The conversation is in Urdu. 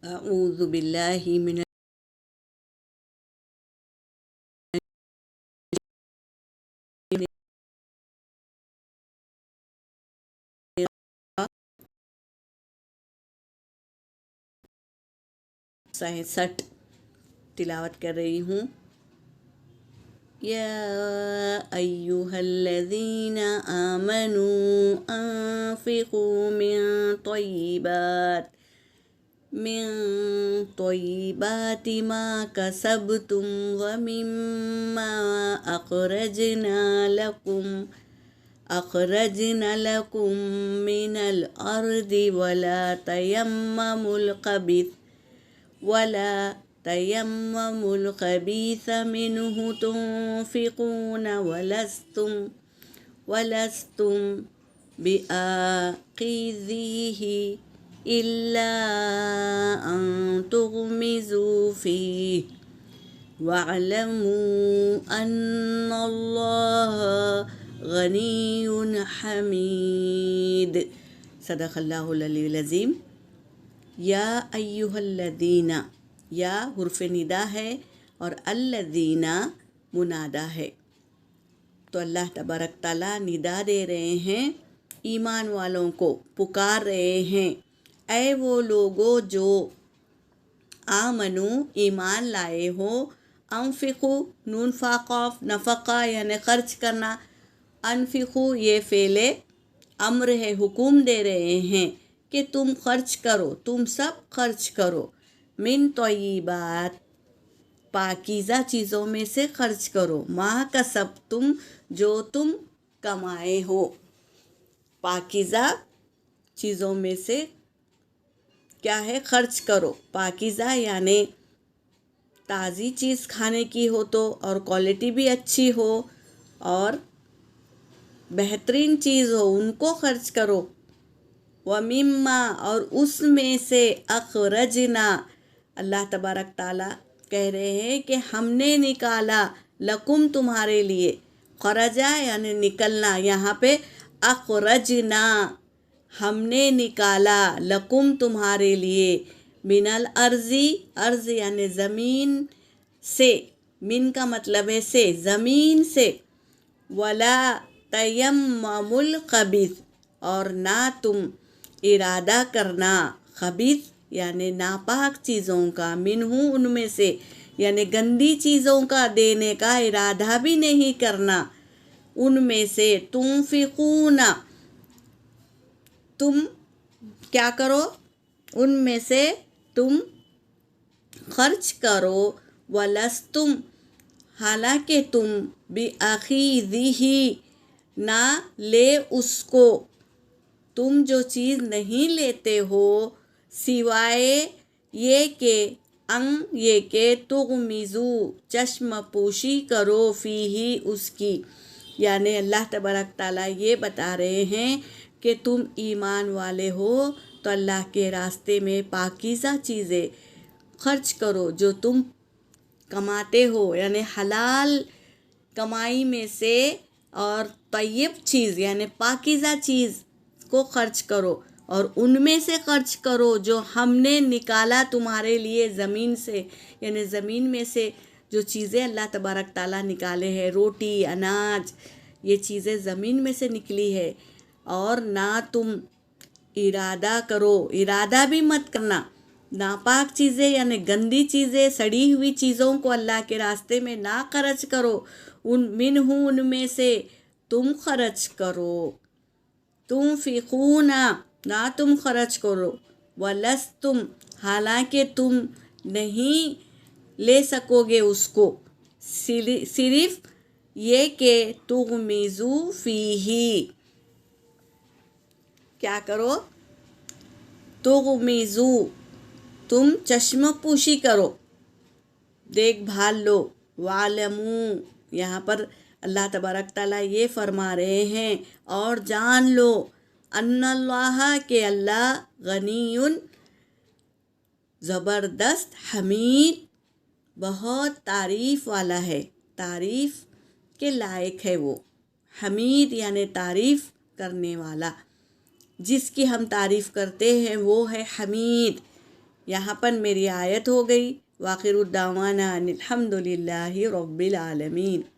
اعوذ باللہ من سٹ تلاوت کر رہی ہوں۔ یا ایہا الذین آمنوا انفقوا من طیبات ما کسبتم ومما اخرجنا لکم من الارض ولا تيمموا الخبيث منه تنفقون ولستم بآخذيه إلا أن تغمزوا فيه واعلموا أن الله غني حميد۔ صدق اللہ العلی العظیم۔ یا ایہا الذین، یا حرف ندا ہے اور الذین منادا ہے، تو اللہ تبارک تعالیٰ ندا دے رہے ہیں، ایمان والوں کو پکار رہے ہیں، اے وہ لوگو جو آمنو ایمان لائے ہو، انفقو نون فا قاف نفقہ یعنی خرچ کرنا، انفقو یہ فعل امر ہے، حکم دے رہے ہیں کہ تم خرچ کرو، تم سب خرچ کرو، من طیبات پاکیزہ چیزوں میں سے خرچ کرو، ما کسبتم جو تم کمائے ہو، پاکیزہ چیزوں میں سے کیا ہے خرچ کرو، پاکیزہ یعنی تازی چیز کھانے کی ہو تو اور کوالٹی بھی اچھی ہو اور بہترین چیز ہو ان کو خرچ کرو، وَمِمَّا اور اس میں سے اخرجنا، اللہ تبارک تعالیٰ کہہ رہے ہیں کہ ہم نے نکالا، لکم تمہارے لیے، خرجا یعنی نکلنا، یہاں پہ اخرجنا ہم نے نکالا، لکم تمہارے لیے، من الارض، ارض یعنی زمین سے، من کا مطلب ہے سے، زمین سے، ولا تیمموا الخبیث اور نہ تم ارادہ کرنا، خبیث یعنی ناپاک چیزوں کا، منہ ان میں سے یعنی گندی چیزوں کا دینے کا ارادہ بھی نہیں کرنا، ان میں سے تنفقون تم کیا کرو، ان میں سے تم خرچ کرو، ولستم حالانکہ تم بآخذہ نہ لے اس کو، تم جو چیز نہیں لیتے ہو سوائے یہ کہ تغمزو چشم پوشی کرو فیہ اس کی، یعنی اللہ تبارک تعالیٰ یہ بتا رہے ہیں کہ تم ایمان والے ہو تو اللہ کے راستے میں پاکیزہ چیزیں خرچ کرو، جو تم کماتے ہو یعنی حلال کمائی میں سے، اور طیب چیز یعنی پاکیزہ چیز کو خرچ کرو، اور ان میں سے خرچ کرو جو ہم نے نکالا تمہارے لیے زمین سے، یعنی زمین میں سے جو چیزیں اللہ تبارک تعالیٰ نکالے ہیں، روٹی اناج، یہ چیزیں زمین میں سے نکلی ہے، اور نہ تم ارادہ کرو، ارادہ بھی مت کرنا، ناپاک چیزیں یعنی گندی چیزیں، سڑی ہوئی چیزوں کو اللہ کے راستے میں نہ خرچ کرو، ان میں سے تم خرچ کرو، تنفقون نہ تم خرچ کرو، ولستم حالانکہ تم نہیں لے سکو گے اس کو، صرف یہ کہ تغمزو فیہ کیا کرو، تغمزو تم چشم پوشی کرو، دیکھ بھال لو، وعلمو یہاں پر اللہ تبارک تعالیٰ یہ فرما رہے ہیں اور جان لو، ان اللہ کہ اللہ غنی زبردست، حمید بہت تعریف والا ہے، تعریف کے لائق ہے وہ، حمید یعنی تعریف کرنے والا، جس کی ہم تعریف کرتے ہیں وہ ہے حمید، یہاں پر میری آیت ہو گئی۔ وآخر الدعوانا ان الحمد للہ رب العالمین۔